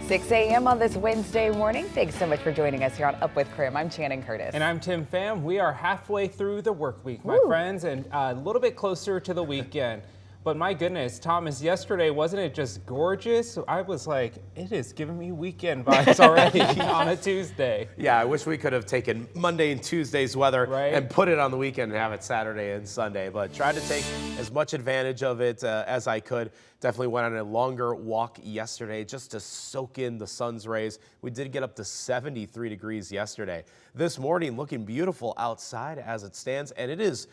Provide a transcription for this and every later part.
6 a.m. on this Wednesday morning. Thanks so much for joining us here on Up with KREM. I'm Channing Curtis. And I'm Tim Pham. We are halfway through the work week, my friends, and a little bit closer to the weekend. But my goodness, Thomas, yesterday, wasn't it just gorgeous? I was like, it is giving me weekend vibes already on a Tuesday. Yeah, I wish we could have taken Monday and Tuesday's weather and put it on the weekend and have it Saturday and Sunday, but tried to take as much advantage of it as I could. Definitely went on a longer walk yesterday just to soak in the sun's rays. We did get up to 73 degrees yesterday. This morning, looking beautiful outside as it stands, and it is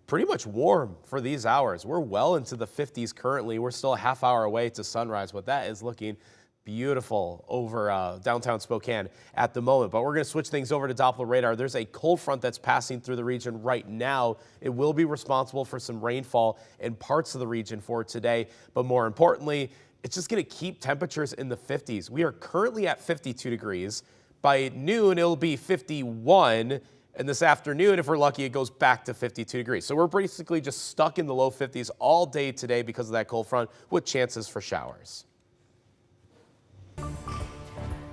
pretty much warm for these hours. We're well into the 50s currently. We're still a half hour away to sunrise, but that is looking beautiful over downtown Spokane at the moment. But we're going to switch things over to Doppler radar. There's a cold front that's passing through the region right now. It will be responsible for some rainfall in parts of the region for today. But more importantly, it's just going to keep temperatures in the 50s. We are currently at 52 degrees. By noon, it'll be 51. And this afternoon, if we're lucky, it goes back to 52 degrees. So we're basically just stuck in the low 50s all day today because of that cold front with chances for showers.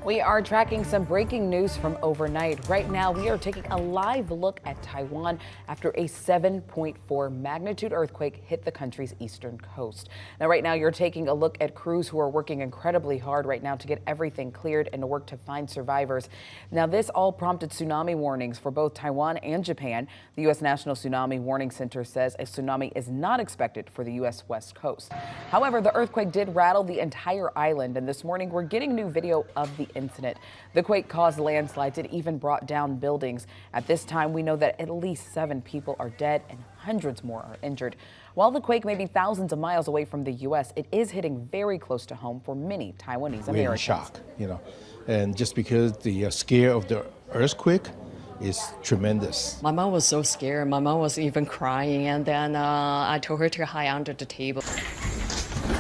We are tracking some breaking news from overnight. Right now, we are taking a live look at Taiwan after a 7.4 magnitude earthquake hit the country's eastern coast. Now, right now, you're taking a look at crews who are working incredibly hard right now to get everything cleared and to work to find survivors. Now, this all prompted tsunami warnings for both Taiwan and Japan. The U.S. National Tsunami Warning Center says a tsunami is not expected for the U.S. West Coast. However, the earthquake did rattle the entire island, and this morning, we're getting new video of the incident. The quake caused landslides. It even brought down buildings. At this time, we know that at least 7 people are dead and hundreds more are injured. While the quake may be thousands of miles away from the U.S., it is hitting very close to home for many Taiwanese Americans. We're in shock, and just because the scare of the earthquake is tremendous. My mom was so scared. My mom was even crying, and then I told her to hide under the table.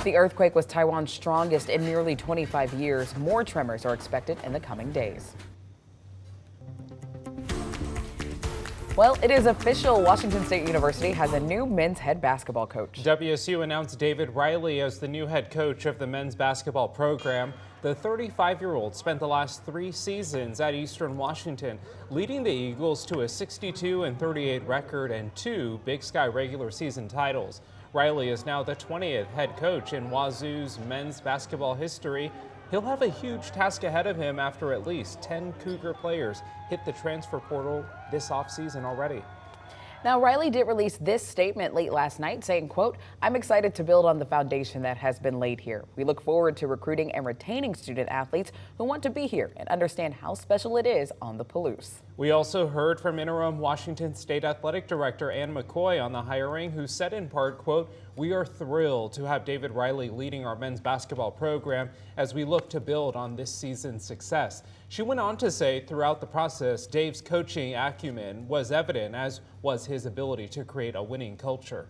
The earthquake was Taiwan's strongest in nearly 25 years. More tremors are expected in the coming days. Well, it is official. Washington State University has a new men's head basketball coach. WSU announced David Riley as the new head coach of the men's basketball program. The 35-year-old spent the last 3 seasons at Eastern Washington, leading the Eagles to a 62-38 record and 2 Big Sky regular season titles. Riley is now the 20th head coach in Wazoo's men's basketball history. He'll have a huge task ahead of him after at least 10 Cougar players hit the transfer portal this offseason already. Now, Riley did release this statement late last night saying, quote, "I'm excited to build on the foundation that has been laid here. We look forward to recruiting and retaining student athletes who want to be here and understand how special it is on the Palouse." We also heard from interim Washington State Athletic Director Ann McCoy on the hiring, who said in part, quote, "We are thrilled to have David Riley leading our men's basketball program as we look to build on this season's success." She went on to say throughout the process, Dave's coaching acumen was evident, as was his ability to create a winning culture.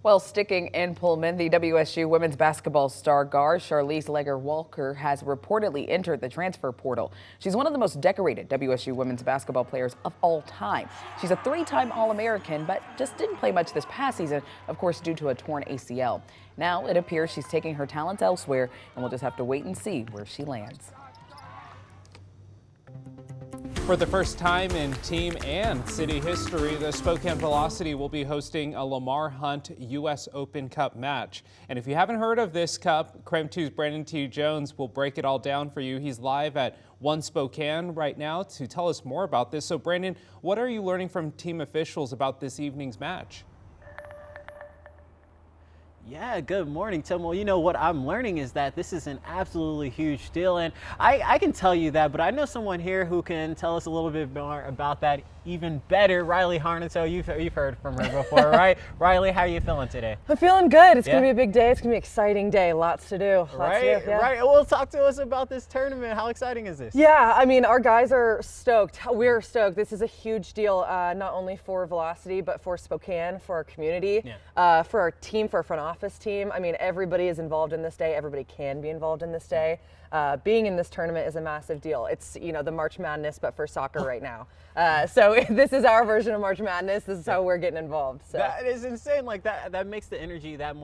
Well, sticking in Pullman, the WSU women's basketball star guard Charlize Legger-Walker has reportedly entered the transfer portal. She's one of the most decorated WSU women's basketball players of all time. She's a 3-time All-American, but just didn't play much this past season, of course, due to a torn ACL. Now it appears she's taking her talents elsewhere, and we'll just have to wait and see where she lands. For the first time in team and city history, the Spokane Velocity will be hosting a Lamar Hunt U.S. Open Cup match. And if you haven't heard of this cup, KREM 2's Brandon T. Jones will break it all down for you. He's live at One Spokane right now to tell us more about this. So, Brandon, what are you learning from team officials about this evening's match? Yeah, good morning, Tim. Well, you know what I'm learning is that this is an absolutely huge deal, and I can tell you that, but I know someone here who can tell us a little bit more about that even better. Riley Harnato, you've heard from her before, right? Riley, how are you feeling today? I'm feeling good. It's going to be a big day. It's going to be an exciting day. Lots to do. Right. Well, talk to us about this tournament. How exciting is this? Yeah, I mean, our guys are stoked. We're stoked. This is a huge deal, not only for Velocity, but for Spokane, for our community, for our team, for our front office team. I mean, everybody is involved in this day. Everybody can be involved in this day. Being in this tournament is a massive deal. It's, you know, the March Madness, but for soccer right now. So this is our version of March Madness. This is how we're getting involved. So that is insane. Like that makes the energy that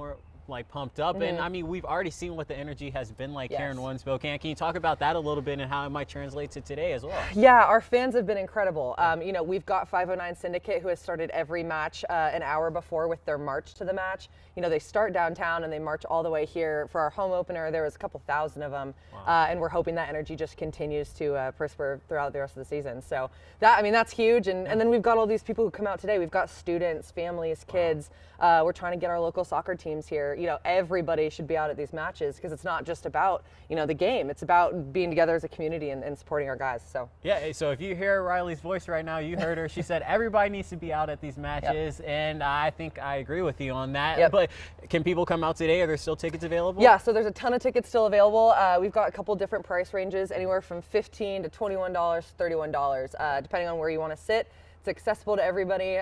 like pumped up. And I mean, we've already seen what the energy has been like here in Yes. Spokane. Can you talk about that a little bit and how it might translate to today as well? Yeah, our fans have been incredible. You know, we've got 509 Syndicate, who has started every match an hour before with their march to the match. You know, they start downtown and they march all the way here. For our home opener, there was a couple thousand of them. And we're hoping that energy just continues to prosper throughout the rest of the season. So that, I mean, that's huge. And then we've got all these people who come out today. We've got students, families, kids. We're trying to get our local soccer teams here. You know, everybody should be out at these matches because it's not just about, you know, the game. It's about being together as a community and supporting our guys. So yeah, so if you hear Riley's voice right now, you heard her. She said everybody needs to be out at these matches, and I think I agree with you on that. But can people come out today? Are there still tickets available? Yeah, so there's a ton of tickets still available. We've got a couple different price ranges, anywhere from $15 to $21, $31, depending on where you want to sit. It's accessible to everybody.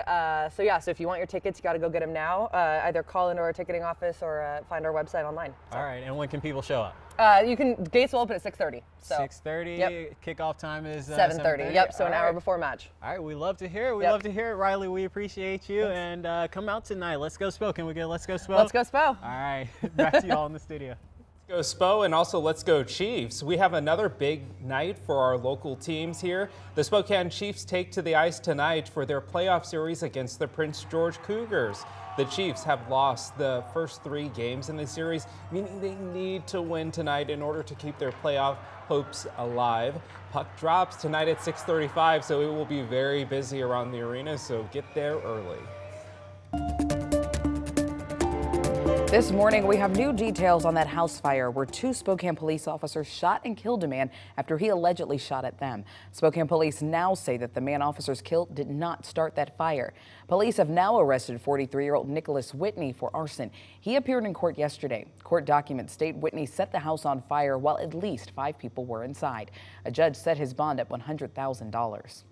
So yeah, so if you want your tickets, you got to go get them now. Either call into our ticketing office or find our website online. So. All right, and when can people show up? Gates will open at 6:30. So 6:30. Kickoff time is 7:30. Yep. So an hour before match. All right, we love to hear it. We love to hear it, Riley. We appreciate you, and come out tonight. Let's go Spokane. We good? Let's go Spo. Let's go Spo. All right, back to you all in the studio. Go Spo, and also let's go Chiefs. We have another big night for our local teams here. The Spokane Chiefs take to the ice tonight for their playoff series against the Prince George Cougars. The Chiefs have lost the first 3 games in the series, meaning they need to win tonight in order to keep their playoff hopes alive. Puck drops tonight at 6:35, so it will be very busy around the arena, so get there early. This morning, we have new details on that house fire where 2 Spokane police officers shot and killed a man after he allegedly shot at them. Spokane police now say that the man officers killed did not start that fire. Police have now arrested 43-year-old Nicholas Whitney for arson. He appeared in court yesterday. Court documents state Whitney set the house on fire while at least 5 people were inside. A judge set his bond at $100,000.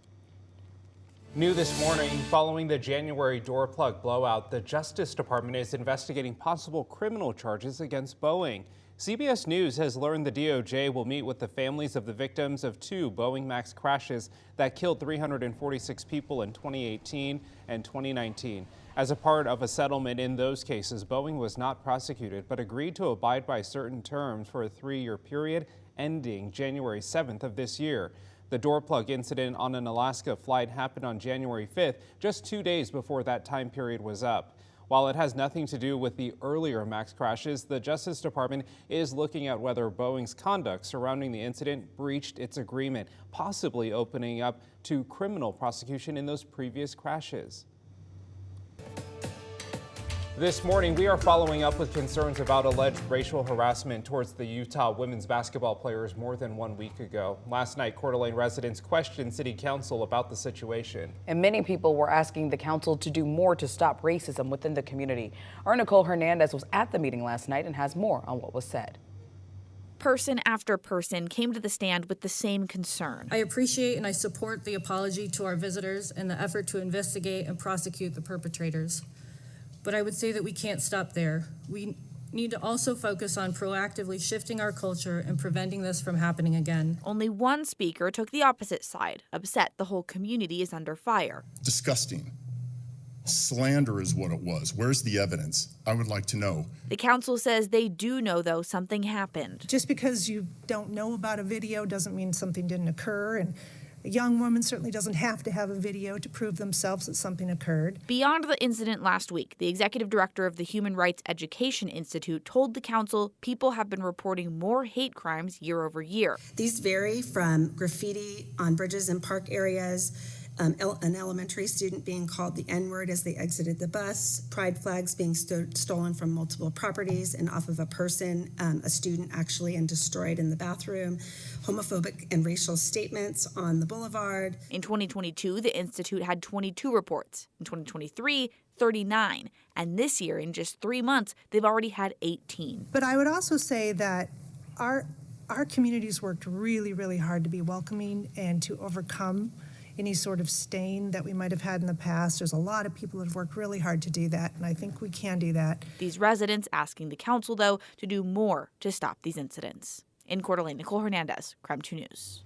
New this morning, following the January door plug blowout, the Justice Department is investigating possible criminal charges against Boeing. CBS News has learned the DOJ will meet with the families of the victims of 2 Boeing MAX crashes that killed 346 people in 2018 and 2019. As a part of a settlement in those cases, Boeing was not prosecuted but agreed to abide by certain terms for a 3-year period ending January 7th of this year. The door plug incident on an Alaska flight happened on January 5th, just 2 days before that time period was up. While it has nothing to do with the earlier MAX crashes, the Justice Department is looking at whether Boeing's conduct surrounding the incident breached its agreement, possibly opening up to criminal prosecution in those previous crashes. This morning, we are following up with concerns about alleged racial harassment towards the Utah women's basketball players more than 1 week ago. Last night, Coeur d'Alene residents questioned City Council about the situation. And many people were asking the council to do more to stop racism within the community. Our Nicole Hernandez was at the meeting last night and has more on what was said. Person after person came to the stand with the same concern. I appreciate and I support the apology to our visitors and the effort to investigate and prosecute the perpetrators. But I would say that we can't stop there. We need to also focus on proactively shifting our culture and preventing this from happening again. Only one speaker took the opposite side, upset the whole community is under fire. Disgusting. Slander is what it was. Where's the evidence? I would like to know. The council says they do know, though, something happened. Just because you don't know about a video doesn't mean something didn't occur, and a young woman certainly doesn't have to have a video to prove themselves that something occurred. Beyond the incident last week, the executive director of the Human Rights Education Institute told the council people have been reporting more hate crimes year over year. These vary from graffiti on bridges and park areas, an elementary student being called the N-word as they exited the bus, pride flags being stolen from multiple properties and off of a person, a student actually, and destroyed in the bathroom, homophobic and racial statements on the boulevard. In 2022, the Institute had 22 reports. In 2023, 39. And this year, in just 3 months, they've already had 18. But I would also say that our community's worked really, really hard to be welcoming and to overcome any sort of stain that we might have had in the past. There's a lot of people that have worked really hard to do that, and I think we can do that. These residents asking the council, though, to do more to stop these incidents. In Coeur d'Alene, Nicole Hernandez, KREM 2 News.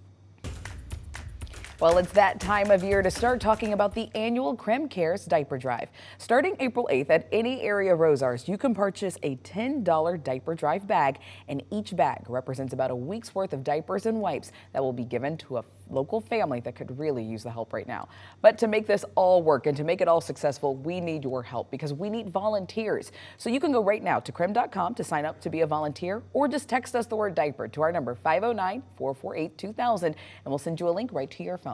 Well, it's that time of year to start talking about the annual KREM Cares Diaper Drive. Starting April 8th at any area Rosars, you can purchase a $10 diaper drive bag, and each bag represents about a week's worth of diapers and wipes that will be given to a local family that could really use the help right now. But to make this all work and to make it all successful, we need your help because we need volunteers. So you can go right now to krem.com to sign up to be a volunteer, or just text us the word diaper to our number 509-448-2000, and we'll send you a link right to your phone.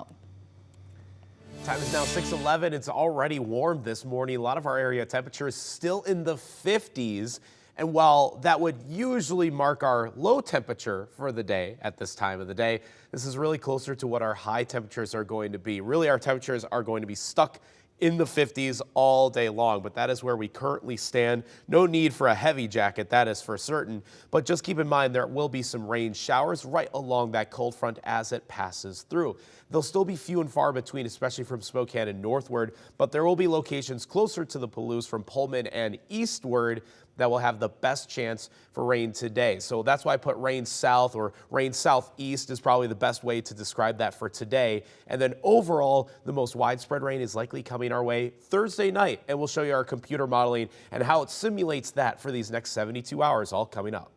Time is now 6:11. It's already warm this morning. A lot of our area temperature is still in the 50s. And while that would usually mark our low temperature for the day at this time of the day, this is really closer to what our high temperatures are going to be. Really, our temperatures are going to be stuck in the 50s all day long, but that is where we currently stand. No need for a heavy jacket, that is for certain, but just keep in mind there will be some rain showers right along that cold front as it passes through. They'll still be few and far between, especially from Spokane and northward, but there will be locations closer to the Palouse from Pullman and eastward that will have the best chance for rain today. So that's why I put rain south, or rain southeast is probably the best way to describe that for today. And then overall, the most widespread rain is likely coming our way Thursday night, and we'll show you our computer modeling and how it simulates that for these next 72 hours, all coming up.